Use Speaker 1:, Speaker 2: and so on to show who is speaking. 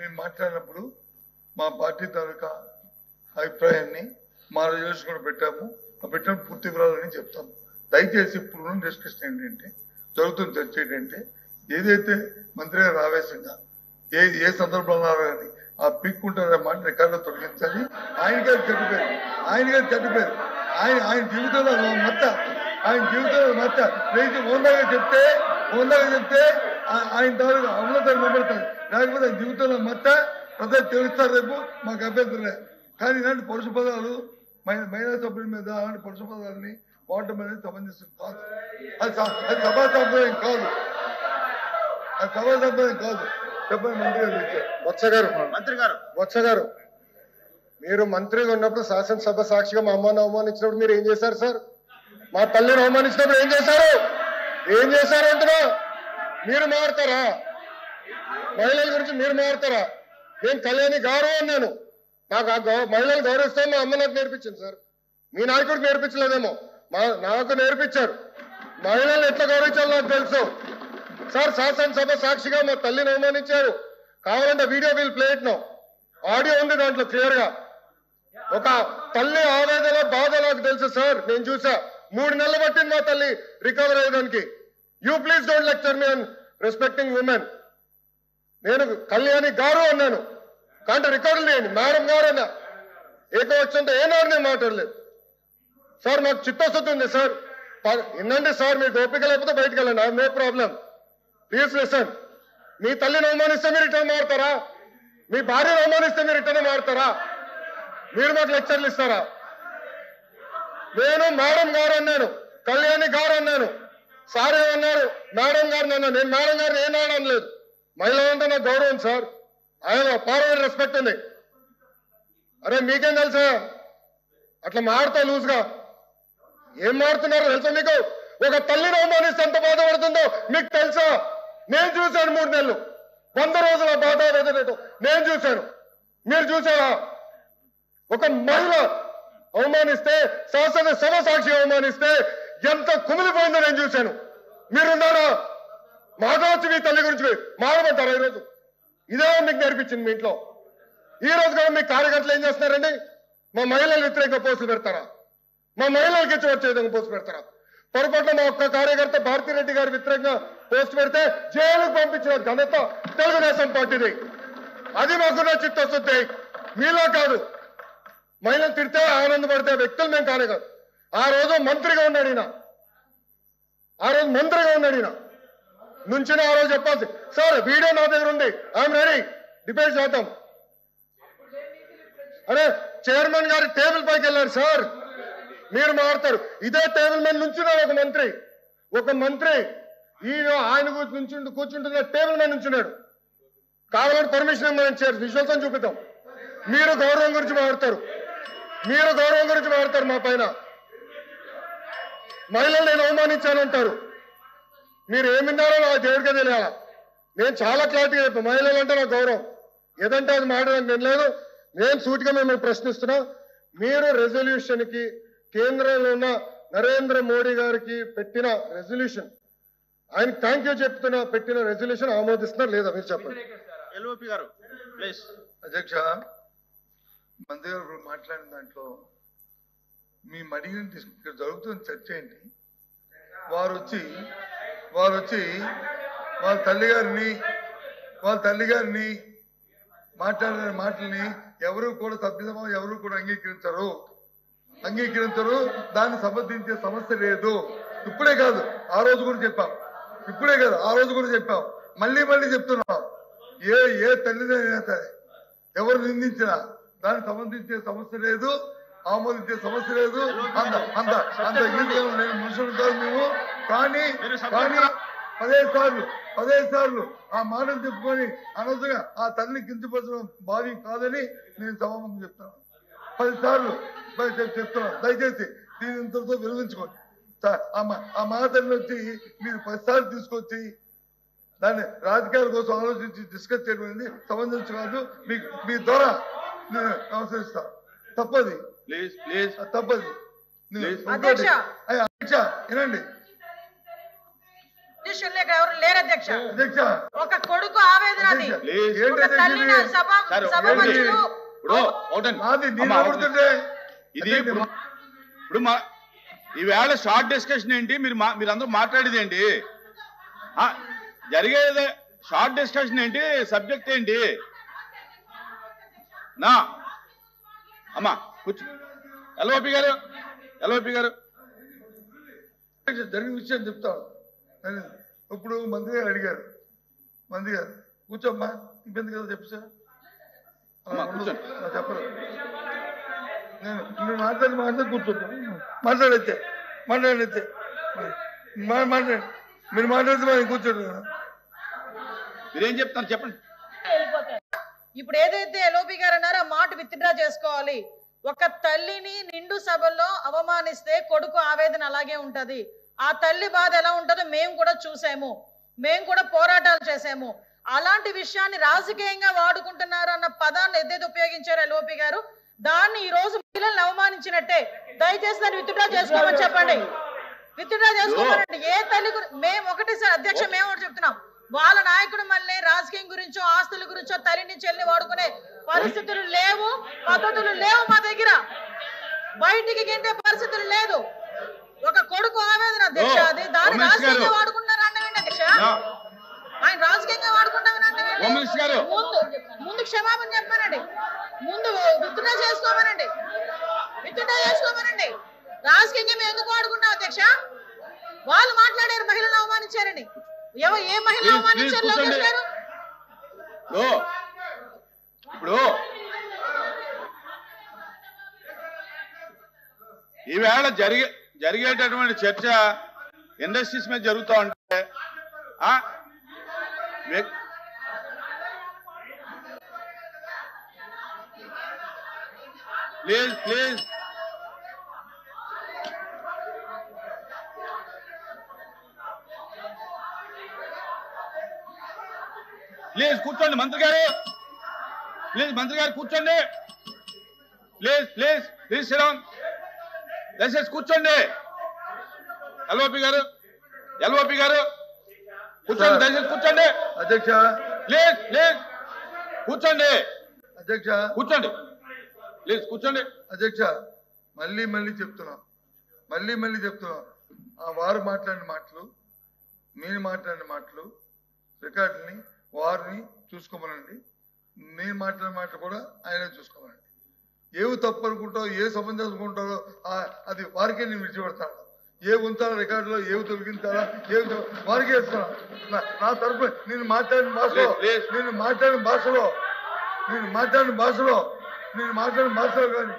Speaker 1: మేము మాట్లాడినప్పుడు మా పార్టీ తాలూకా అభిప్రాయాన్ని మా రిజల్యూషన్ కూడా పెట్టాము. ఆ పెట్టిన పూర్తి వివరాలని చెప్తాము. దయచేసి ఇప్పుడు డిస్కషన్ ఏంటంటే, జరుగుతున్న చర్చ ఏంటంటే, ఏదైతే మంత్రి గారు ఆవేశంగా ఏ సందర్భంలో కానీ ఆ పీక్కుంటారనే మాట రికార్డులో తొలగించాలి. ఆయన గారు చెడ్డపేరు ఆయన జీవితంలో మచ్చ, ఆయన జీవితంలో మచ్చ రేపు ఓందాగా చెప్తే ఆయన తాలూకు అమలుతారు నిలబడతారు. లేకపోతే ఆయన జీవితంలో మచ్చ ప్రజలు తెలుస్తారు. రేపు మాకు అభ్యంతరలే. కానీ ఇలాంటి పరుష పదాలు మహిళా సభ్యుల మీద అలాంటి పరుష పదాలని వాడటం అనేది సమంజసం కాదు. అది సభా సంప్రదాయం కాదు. చెప్పండి మంత్రి గారు.
Speaker 2: వత్స గారు మీరు మంత్రిగా ఉన్నప్పుడు శాసనసభ సాక్షిగా మా అమ్మను అవమానించినప్పుడు మీరు ఏం చేశారు సార్? మా తల్లిని అవమానించినప్పుడు ఏం చేశారు అంటున్నా? మీరు మారుతారా? మహిళల గురించి మీరు మారుతారా? నేను కళ్యాణి గారు అన్నాను. నాకు మహిళలు గౌరవిస్తాను మా అమ్మ నాకు నేర్పించింది సార్. మీ నాయకుడు నేర్పించలేదేమో, నాకు నేర్పించారు. మహిళలు ఎట్లా గౌరవించాలో నాకు తెలుసు సార్. శాసనసభ సాక్షిగా మా తల్లిని అవమానించారు. కావాలంటే video will play it now. Audio ఉంది దాంట్లో క్లియర్ గా. ఒక తల్లి ఆవేదన బాధ నాకు తెలుసు సార్. నేను చూసా. 3 నెలలు పట్టింది మా తల్లి రికవర్ అయ్యేదానికి. You please don't lecture me on respecting women. నేను కళ్యాణి గారు అన్నాను. కానీ రికార్డులు లేని మేడం గారు అన్నా. ఏకవచ్చంతో ఏనాడు నేను మాట్లాడలేదు సార్. నాకు చిత్తశుద్ధి ఉంది సార్. వినండి సార్. మీకు ఓపిక లేకపోతే బయటకు వెళ్ళండి. I know problem. Please listen. మీ తల్లిని అవమానిస్తే మీరు రిటర్న్ మారుతారా? మీ భార్యను అవమానిస్తే మీరు రిటర్న్ మారుతారా? మీరు మాకు లెక్చర్లు ఇస్తారా? నేను మేడం గారు అన్నాను, కళ్యాణి గారు అన్నాను. సార్ ఏమన్నారు? మేడం గారిని అన్నాను. నేను మేడం గారిని ఏనాడు అనలేదు. మహిళ అంటే నాకు గౌరవం సార్. ఆయన పార్వల్ రెస్పెక్ట్ ఉంది. అరే మీకేం తెలుసా? అట్లా మారుతా లూజ్గా ఏం మారుతున్నారో తెలుసా మీకు? ఒక తల్లిని అవమానిస్తే ఎంత బాధపడుతుందో మీకు తెలుసా? నేను చూశాను. 3 నెలలు 100 రోజుల బాధ నేను చూశాను. మీరు చూసారా? ఒక మహిళ అవమానిస్తే, శాసనసభ సాక్షి అవమానిస్తే ఎంత కుమిలిపోయిందో నేను చూశాను. మీరున్నారా? మాట్లాడచ్చు మీ తల్లి గురించి మాట్లాడతారా? ఈరోజు ఇదే మీకు నేర్పించింది మీ ఇంట్లో. ఈ రోజు కూడా మీ కార్యకర్తలు ఏం చేస్తున్నారండి? మా మహిళలు వ్యతిరేకంగా పోస్టులు పెడతారా? మా మహిళలకి ఇచ్చి వచ్చే విధంగా పోస్టు పెడతారా? పొరపాటున మా ఒక్క కార్యకర్త భారతిరెడ్డి గారి వ్యతిరేకంగా పోస్ట్ పెడితే జైలుకు పంపించిన ఘనత తెలుగుదేశం పార్టీది. అది మాకున్న చిత్తశుద్ధి. మీలో కాదు. మహిళలు తిడితే ఆనందపడితే వ్యక్తులు మేము కానే కాదు. ఆ రోజు మంత్రిగా ఉన్నాడు ఈయన. నుంచిన ఆ రోజు చెప్పాల్సి సార్. వీడియో నా దగ్గర ఉంది. I'm ready. డిబేట్ చేద్దాం. అరే చైర్మన్ గారి టేబుల్ పైకి వెళ్ళారు సార్. మీరు మారుతారు. ఇదే టేబుల్ మీద నుంచున్నాడు ఒక మంత్రి. ఈయన ఆయన కూర్చుంటున్న టేబుల్ మీద నుంచున్నాడు. కావాలంటే పర్మిషన్ ఇవ్వమని చేయాలి. విశ్వాసం చూపిద్దాం. మీరు గౌరవం గురించి మాట్లాడతారు. మా పైన మహిళలు నేను అవమానించానంటారు. మీరు ఏమిన్నారో నా దేవుడికే తెలియాలా. నేను చాలా క్లారిటీగా చెప్పాను. మహిళలు అంటే నాకు గౌరవం. ఏదంటే అది మాట్లాడడానికి నేను లేదు. నేను సూటిగా మిమ్మల్ని ప్రశ్నిస్తున్నా. మీరు రెజల్యూషన్ కి కేంద్రంలో ఉన్న నరేంద్ర మోడీ గారికి పెట్టిన రెజల్యూషన్, ఆయన థ్యాంక్ యూ చెప్తున్నా, పెట్టిన రెజల్యూషన్ ఆమోదిస్తున్నారు లేదా మీరు చెప్పండి.
Speaker 3: ఎల్ఓపి గారు ప్లీజ్.
Speaker 1: అధ్యక్ష, మంత్రి గారు మాట్లాడిన దాంట్లో మేము అడిగిన ఇక్కడ జరుగుతున్న చర్చ ఏంటి? వారు వచ్చి వాళ్ళ తల్లి గారిని మాట్లాడిన మాటల్ని ఎవరు కూడా సభ్యసమం ఎవరు కూడా అంగీకరించరు. దాన్ని సమర్థించే సమస్య లేదు. ఇప్పుడే కాదు ఆ రోజు కూడా చెప్పాం. మళ్ళీ చెప్తున్నాం. ఏ తల్లిదైనా సరే ఎవరు నిందించినా దాన్ని సమర్థించే సమస్య లేదు, ఆమోదించే సమస్య లేదు. అంత ఈజీగా మనుషులు కాదు మేము. కానీ 15 సార్లు ఆ మాటలు చెప్పుకొని అనవసరంగా ఆ తల్లిని కించపరచడం భావి కాదని నేను సభాముఖం చెప్తాను. 10 సార్లు చెప్తున్నాను. దయచేసి దీని ఇంతటితో విరమించుకోండి. ఆ మాటలను వచ్చి మీరు 10 సార్లు తీసుకొచ్చి దాన్ని రాజకీయాల కోసం ఆలోచించి డిస్కస్ చేయడం అనేది సమంజసం కాదు. మీ ద్వారా నేను నమస్కరిస్తా. తప్పది. వినండి.
Speaker 4: ఎవరు లేరు అధ్యక్ష.
Speaker 1: అధ్యక్ష
Speaker 4: ఒక కొడుకు ఆవేదన అది. ఒక తల్లిని సభ మధ్యలో
Speaker 1: నాది నేను అడుగుతుంటే
Speaker 5: ఇది ఇప్పుడు ఈవేళ షార్ట్ డిస్కషన్ ఏంటి? మీరందరూ మాట్లాడేది ఏంటి? జరిగేది షార్ట్ డిస్కషన్ ఏంటి? సబ్జెక్ట్ ఏంటి? నా అమ్మా కూర్చో. ఎల్ఓపి గారు
Speaker 1: జరిగిన విషయం చెప్తాను. ఇప్పుడు మంత్రి గారు అడిగారు, మంత్రి గారు కూర్చోమ్మా, ఇబ్బంది కదా చెప్పు చెప్పరు. నేను మాట్లాడి కూర్చోండి. మాట్లాడితే మీరు మాట్లాడితే మనం కూర్చోండి.
Speaker 5: మీరేం చెప్తారు చెప్పండి.
Speaker 4: ఇప్పుడు ఏదైతే ఎల్ఓపి గారు అన్నారో ఆ మాట విత్డ్రా చేసుకోవాలి. ఒక తల్లిని నిండు సభల్లో అవమానిస్తే కొడుకు ఆవేదన అలాగే ఉంటది. ఆ తల్లి బాధ ఎలా ఉంటుందో మేము కూడా చూసాము, మేము కూడా పోరాటాలు చేసాము. అలాంటి విషయాన్ని రాజకీయంగా వాడుకుంటున్నారు అన్న పదాన్ని ఏదైతే ఉపయోగించారో ఎల్ఓపి గారు, దాన్ని ఈ రోజు మహిళలను అవమానించినట్టే. దయచేసి దాన్ని విత్డ్రా చేసుకోమని చెప్పండి, విత్డ్రా చేసుకోమనండి. ఏ తల్లి మేము ఒకటే సార్ అధ్యక్ష, మేము ఒకటి చెప్తున్నాం, వాళ్ళ నాయకుడు మళ్ళీ రాజకీయం గురించో ఆస్తుల గురించో తల్లిని చెల్లిని వాడుకునే పరిస్థితులు లేవు, పద్ధతులు లేవు మా దగ్గర. బయటికి గింటే పరిస్థితులు లేదు. ఒక కొడుకు ఆవేదన అధ్యక్ష, అది దాన్ని రాజకీయంగా వాడుకున్నారు అన్నవేంటి అధ్యక్ష? ఆయన రాజకీయంగా వాడుకుంటామని ముందు క్షమాపణ చెప్పానండి, ముందు విత్డ్రా చేసుకోమనండి, రాజకీయంగా మేము ఎందుకు వాడుకుంటాం అధ్యక్ష? వాళ్ళు మాట్లాడారు మహిళలను అవమానించారని. ఏ మహిళ అవమానించారు లోకేష్ గారు?
Speaker 5: ఇప్పుడు ఈవేళ జరిగేటటువంటి చర్చ ఇండస్ట్రీస్ మీద జరుగుతూ ఉంటే ప్లీజ్ కూర్చోండి. మంత్రి గారు కూర్చోండి. ప్లీజ్ శ్రీరామ్ దయచేసి కూర్చోండి. ఎల్ఓపి గారు కూర్చోండి, దయచేసి కూర్చోండి.
Speaker 1: అధ్యక్ష
Speaker 5: ప్లీజ్ కూర్చోండి.
Speaker 1: అధ్యక్ష
Speaker 5: కూర్చోండి, ప్లీజ్ కూర్చోండి.
Speaker 1: అధ్యక్ష మళ్ళీ చెప్తున్నాం, ఆ వారు మాట్లాడిన మాటలు, మీరు మాట్లాడిన మాటలు రికార్డుని వారిని చూసుకోమనండి. మీరు మాట్లాడిన మాటలు కూడా ఆయనే చూసుకోమనండి. ఏవి తప్పు అనుకుంటారో, ఏ సంబంధం అనుకుంటారో అది వారికే నేను విడిచిపెడతాను. ఏ ఉంచాలో రికార్డులో, ఏవి తొలగించాలా, వారికే ఇస్తాను. నా తరఫున నేను మాట్లాడిన భాషలో కానీ